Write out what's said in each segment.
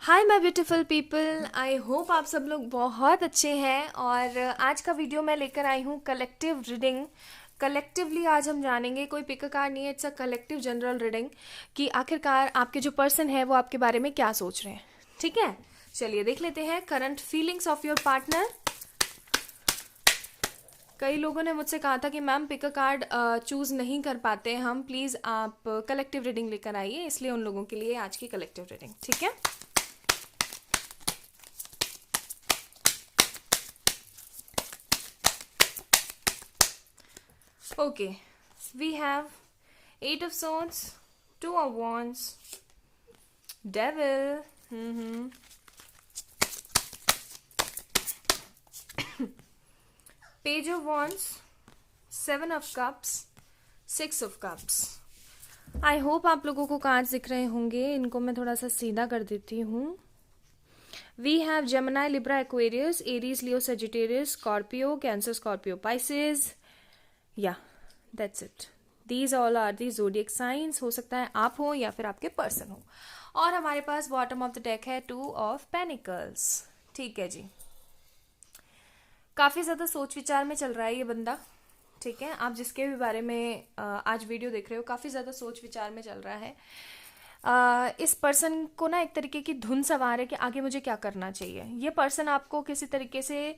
Hi my beautiful people, I hope आप सब लोग बहुत अच्छे हैं। और आज का वीडियो मैं लेकर आई हूँ कलेक्टिव रीडिंग। कलेक्टिवली आज हम जानेंगे, कोई पिक कार्ड नहीं है, it's a collective general reading कि आखिरकार आपके जो पर्सन है वो आपके बारे में क्या सोच रहे हैं। ठीक है, चलिए देख लेते हैं current feelings of your partner. कई लोगों ने मुझसे कहा था कि मैम पिक कार्ड चूज नहीं कर पाते हम, प्लीज आप कलेक्टिव रीडिंग लेकर आइए, इसलिए उन लोगों के लिए आज की कलेक्टिव रीडिंग। ठीक है, okay, we have Eight of Swords, Two of Wands, Devil, Page of Wands, Seven of Cups, Six of Cups. I hope आप लोगों को कार्ड्स दिख रहे होंगे, इनको मैं थोड़ा सा सीधा कर देती हूँ। We have Gemini, Libra, Aquarius, Aries, Leo, Sagittarius, Scorpio, Cancer, Scorpio, Pisces. या that's it, these all are the zodiac science. हो सकता है आप हो या फिर आपके पर्सन हो। और हमारे पास बॉटम ऑफ द डेक है टू ऑफ पेनिकल्स। ठीक है जी, काफी ज्यादा सोच विचार में चल रहा है ये बंदा। ठीक है, आप जिसके भी बारे में आज वीडियो देख रहे हो, काफी ज्यादा सोच विचार में चल रहा है। इस पर्सन को ना एक तरीके की धुन सवार है कि आगे मुझे क्या करना चाहिए। ये पर्सन आपको किसी तरीके से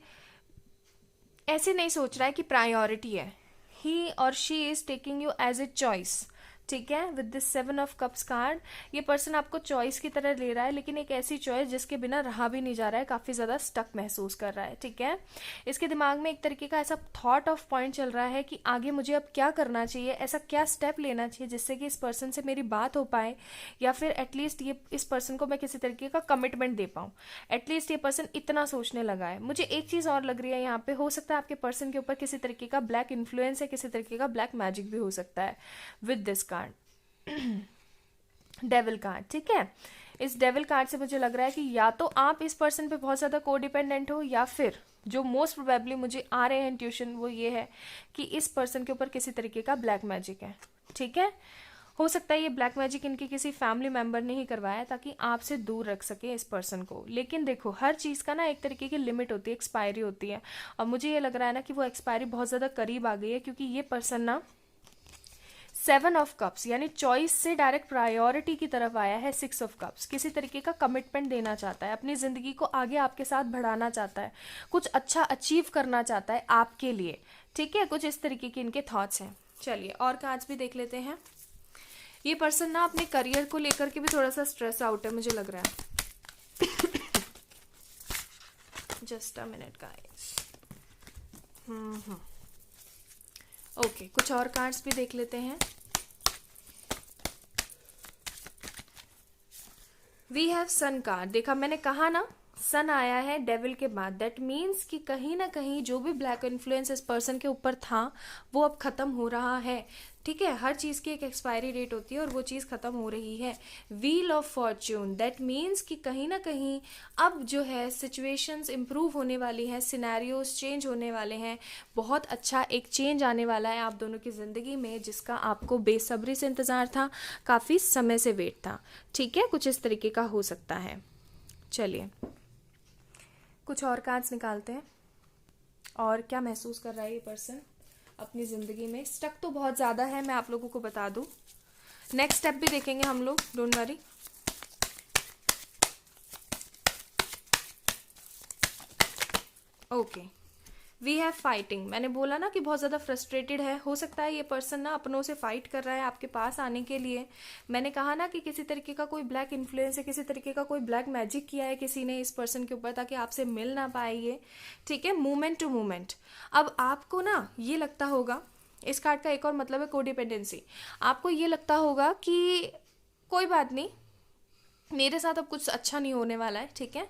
ऐसे नहीं सोच रहा है कि प्रायोरिटी है। He or she is taking you as a choice. ठीक है, with this seven of cups card ये पर्सन आपको चॉइस की तरह ले रहा है, लेकिन एक ऐसी चॉइस जिसके बिना रहा भी नहीं जा रहा है, काफी ज्यादा स्टक महसूस कर रहा है। ठीक है, इसके दिमाग में एक तरीके का ऐसा थॉट ऑफ पॉइंट चल रहा है कि आगे मुझे अब क्या करना चाहिए, ऐसा क्या स्टेप लेना चाहिए जिससे कि इस पर्सन से मेरी बात हो पाए, या फिर एटलीस्ट ये इस पर्सन को मैं किसी तरीके का कमिटमेंट दे पाऊँ। एटलीस्ट ये पर्सन इतना सोचने लगा है। मुझे एक चीज और लग रही है यहाँ पे, हो सकता है आपके पर्सन के ऊपर किसी तरीके का ब्लैक इन्फ्लुएंस है, किसी तरीके का ब्लैक मैजिक भी हो सकता है with this card, devil card. ठीक है, इस डेविल कार्ड से मुझे लग रहा है कि या तो आप इस पर्सन पे बहुत ज्यादा कोडिपेंडेंट हो, या फिर जो मोस्ट प्रोबेबली मुझे आ रहे हैं इंट्यूशन वो ये है कि इस पर्सन के ऊपर किसी तरीके का ब्लैक मैजिक है। ठीक है, हो सकता है ये ब्लैक मैजिक इनके किसी फैमिली मेंबर ने ही करवाया ताकि आपसे दूर रख सके इस पर्सन को। लेकिन देखो, हर चीज का ना एक तरीके की लिमिट होती है, एक्सपायरी होती है, और मुझे ये लग रहा है ना कि वो एक्सपायरी बहुत ज्यादा करीब आ गई है, क्योंकि ये पर्सन ना सेवन ऑफ कप्स यानी चॉइस से डायरेक्ट प्रायोरिटी की तरफ आया है। सिक्स ऑफ कप्स किसी तरीके का कमिटमेंट देना चाहता है, अपनी जिंदगी को आगे आपके साथ बढ़ाना चाहता है, कुछ अच्छा अचीव करना चाहता है आपके लिए। ठीक है, कुछ इस तरीके के इनके थॉट्स हैं। चलिए और कार्ड्स भी देख लेते हैं। ये पर्सन ना अपने करियर को लेकर के भी थोड़ा सा स्ट्रेस आउट है, मुझे लग रहा है। Just a minute guys. Okay, कुछ और कार्ड्स भी देख लेते हैं। We have sun card. देखा, मैंने कहा ना सन आया है डेविल के बाद, दैट मीन्स कि कहीं ना कहीं जो भी ब्लैक इन्फ्लुएंस इस पर्सन के ऊपर था वो अब खत्म हो रहा है। ठीक है, हर चीज की एक एक्सपायरी डेट होती है और वो चीज खत्म हो रही है। Wheel of Fortune, that means कि कहीं ना कहीं अब जो है सिचुएशंस इंप्रूव होने वाली हैं, सिनेरियोज चेंज होने वाले हैं, बहुत अच्छा एक चेंज आने वाला है आप दोनों की जिंदगी में, जिसका आपको बेसब्री से इंतजार था, काफी समय से वेट था। ठीक है, कुछ इस तरीके का हो सकता है। चलिए कुछ और कार्ड्स निकालते हैं, और क्या महसूस कर रहा है ये पर्सन अपनी जिंदगी में। स्टक तो बहुत ज्यादा है, मैं आप लोगों को बता दूं। नेक्स्ट स्टेप भी देखेंगे हम लोग, don't worry. Okay, we have fighting. मैंने बोला ना कि बहुत ज्यादा फ्रस्ट्रेटेड है। हो सकता है ये पर्सन ना अपनों से फाइट कर रहा है आपके पास आने के लिए। मैंने कहा ना कि किसी तरीके का कोई ब्लैक इन्फ्लुएंस है, किसी तरीके का कोई ब्लैक मैजिक किया है किसी ने इस पर्सन के ऊपर, ताकि आपसे मिल ना पाए ये। ठीक है, मूवमेंट टू मूवमेंट। अब आपको ना ये लगता होगा, इस कार्ड का एक और मतलब है कोडिपेंडेंसी। आपको ये लगता होगा कि कोई बात नहीं, मेरे साथ अब कुछ अच्छा नहीं होने वाला है। ठीक है,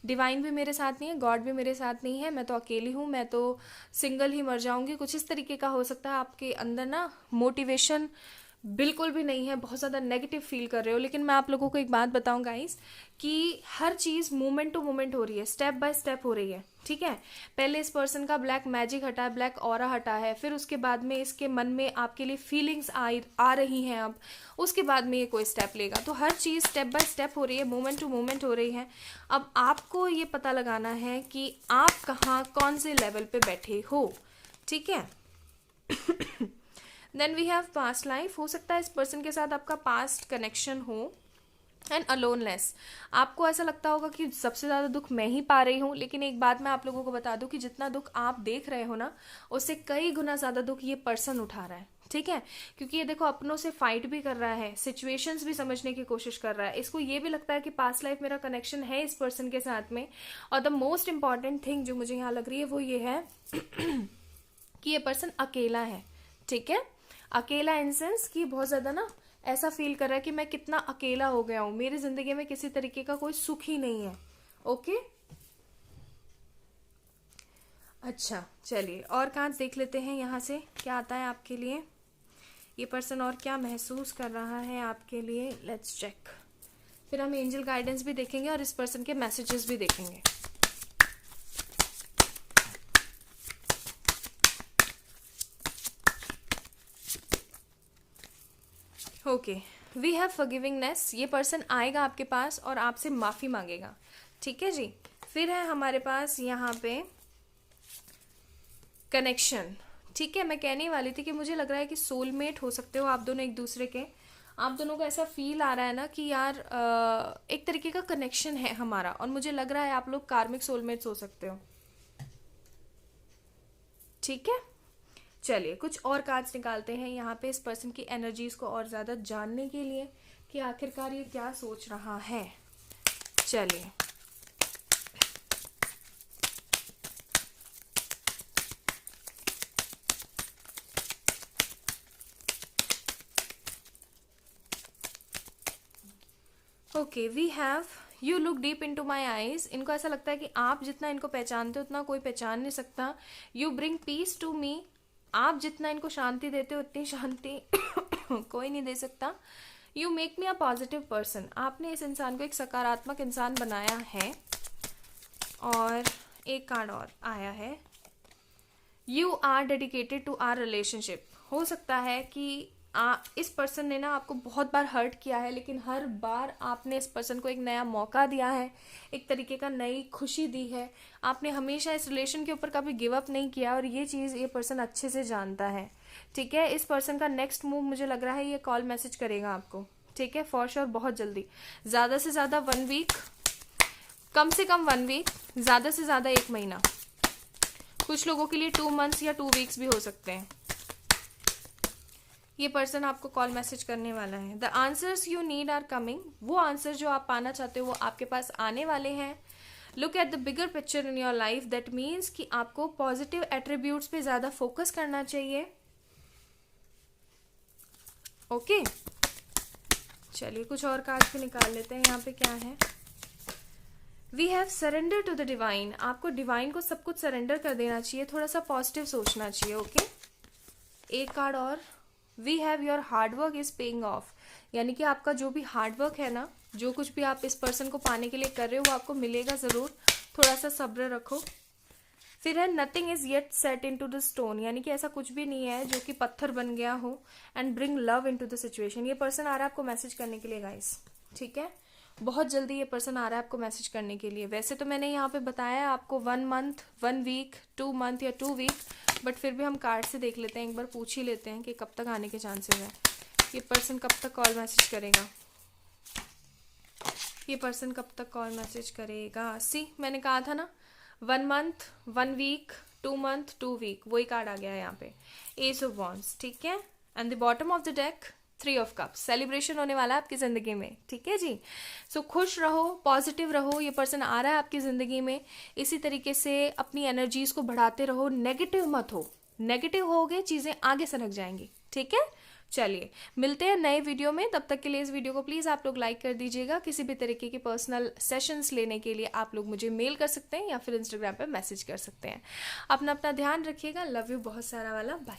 डिवाइन भी मेरे साथ नहीं है, गॉड भी मेरे साथ नहीं है, मैं तो अकेली हूँ, मैं तो सिंगल ही मर जाऊंगी। कुछ इस तरीके का हो सकता है आपके अंदर ना मोटिवेशन बिल्कुल भी नहीं है, बहुत ज़्यादा नेगेटिव फील कर रहे हो। लेकिन मैं आप लोगों को एक बात बताऊं गाइस, कि हर चीज़ मोमेंट टू मोमेंट हो रही है, स्टेप बाय स्टेप हो रही है, ठीक है। पहले इस पर्सन का ब्लैक मैजिक हटा है, ब्लैक ऑरा हटा है, फिर उसके बाद में इसके मन में आपके लिए फीलिंग्स आ रही हैं, अब उसके बाद में ये कोई स्टेप लेगा। तो हर चीज़ स्टेप बाय स्टेप हो रही है, मोमेंट टू मोमेंट हो रही है। अब आपको ये पता लगाना है कि आप कहाँ कौन से लेवल पे बैठे हो, ठीक है। Then we have past life. हो सकता है इस पर्सन के साथ आपका पास्ट कनेक्शन हो। एंड अलोनलेस, आपको ऐसा लगता होगा कि सबसे ज़्यादा दुख मैं ही पा रही हूँ। लेकिन एक बात मैं आप लोगों को बता दूं कि जितना दुख आप देख रहे हो ना, उससे कई गुना ज़्यादा दुख ये पर्सन उठा रहा है, ठीक है। क्योंकि ये देखो अपनों से फाइट भी कर रहा है, सिचुएशंस भी समझने की कोशिश कर रहा है। इसको ये भी लगता है कि पास्ट लाइफ मेरा कनेक्शन है इस पर्सन के साथ में। और द मोस्ट इंपॉर्टेंट थिंग जो मुझे यहाँ लग रही है वो ये है कि ये पर्सन अकेला है, ठीक है। अकेला इन सेंस कि बहुत ज़्यादा ना ऐसा फील कर रहा है कि मैं कितना अकेला हो गया हूं, मेरी जिंदगी में किसी तरीके का कोई सुख ही नहीं है। ओके, अच्छा चलिए और कार्ड देख लेते हैं यहाँ से क्या आता है आपके लिए। ये पर्सन और क्या महसूस कर रहा है आपके लिए, लेट्स चेक। फिर हम एंजल गाइडेंस भी देखेंगे और इस पर्सन के मैसेजेस भी देखेंगे। Okay, we have forgivingness. ये पर्सन आएगा आपके पास और आपसे माफ़ी मांगेगा, ठीक है जी। फिर है हमारे पास यहाँ पे कनेक्शन, ठीक है। मैं कहने वाली थी कि मुझे लग रहा है कि सोलमेट हो सकते हो आप दोनों एक दूसरे के। आप दोनों को ऐसा फील आ रहा है ना कि यार एक तरीके का कनेक्शन है हमारा, और मुझे लग रहा है आप लोग कार्मिक सोलमेट्स हो सकते हो, ठीक है। चलिए कुछ और कार्ड्स निकालते हैं यहाँ पे इस पर्सन की एनर्जीज को और ज़्यादा जानने के लिए कि आखिरकार ये क्या सोच रहा है। चलिए, okay, we have you look deep into my eyes. इनको ऐसा लगता है कि आप जितना इनको पहचानते हो उतना कोई पहचान नहीं सकता। You bring peace to me. आप जितना इनको शांति देते हो उतनी शांति कोई नहीं दे सकता। You make me a positive person. आपने इस इंसान को एक सकारात्मक इंसान बनाया है। और एक कार्ड और आया है, you are dedicated to our relationship. हो सकता है कि इस पर्सन ने ना आपको बहुत बार हर्ट किया है, लेकिन हर बार आपने इस पर्सन को एक नया मौका दिया है, एक तरीके का नई खुशी दी है। आपने हमेशा इस रिलेशन के ऊपर कभी गिव अप नहीं किया, और ये चीज़ ये पर्सन अच्छे से जानता है, ठीक है। इस पर्सन का नेक्स्ट मूव मुझे लग रहा है ये कॉल मैसेज करेगा आपको, ठीक है, फॉर श्योर, बहुत जल्दी। ज़्यादा से ज़्यादा 1 वीक, कम से कम 1 वीक, ज़्यादा से ज़्यादा 1 महीना, कुछ लोगों के लिए 2 मंथ्स या 2 वीक्स भी हो सकते हैं। ये पर्सन आपको कॉल मैसेज करने वाला है। The answers you need are coming. वो आंसर जो आप पाना चाहते हो वो आपके पास आने वाले हैं। Look at the bigger picture in your life. That means कि आपको पॉजिटिव एट्रीब्यूट्स पे ज़्यादा फोकस करना चाहिए, ओके। चलिए कुछ और कार्ड्स भी निकाल लेते हैं। यहाँ पे क्या है, we have surrender to the divine. आपको डिवाइन को सब कुछ सरेंडर कर देना चाहिए, थोड़ा सा पॉजिटिव सोचना चाहिए, ओके। एक कार्ड और, we have your hard work is paying off. यानी कि आपका जो भी हार्डवर्क है ना, जो कुछ भी आप इस पर्सन को पाने के लिए कर रहे हो वो आपको मिलेगा ज़रूर, थोड़ा सा सब्र रखो। फिर है nothing is yet set into the stone. यानी कि ऐसा कुछ भी नहीं है जो कि पत्थर बन गया हो। And bring love into the situation. ये पर्सन आ रहा है आपको मैसेज करने के लिए गाइस, ठीक है। बहुत जल्दी ये पर्सन आ रहा है आपको मैसेज करने के लिए। वैसे तो मैंने यहाँ पे बताया आपको 1 मंथ, 1 वीक, 2 मंथ या 2 वीक, बट फिर भी हम कार्ड से देख लेते हैं, एक बार पूछ ही लेते हैं कि कब तक आने के चांसेस है। ये पर्सन कब तक कॉल मैसेज करेगा, ये पर्सन कब तक कॉल मैसेज करेगा। सी मैंने कहा था ना, 1 मंथ, 1 वीक, 2 मंथ, 2 वीक, वही कार्ड आ गया है यहाँ पे, एस ऑफ वॉन्ड्स, ठीक है। And the bottom of the deck 3 of cups. Celebration होने वाला है आपकी जिंदगी में, ठीक है जी। सो खुश रहो, पॉजिटिव रहो। ये पर्सन आ रहा है आपकी जिंदगी में, इसी तरीके से अपनी एनर्जीज को बढ़ाते रहो, नेगेटिव मत हो। नेगेटिव होगे चीजें आगे सरक जाएंगी, ठीक है। चलिए मिलते हैं नए वीडियो में, तब तक के लिए इस वीडियो को प्लीज़ आप लोग लाइक कर दीजिएगा। किसी भी तरीके की पर्सनल सेशंस लेने के लिए आप लोग मुझे मेल कर सकते हैं या फिर इंस्टाग्राम पे मैसेज कर सकते हैं। अपना ध्यान रखिएगा। लव यू बहुत सारा वाला, बाय।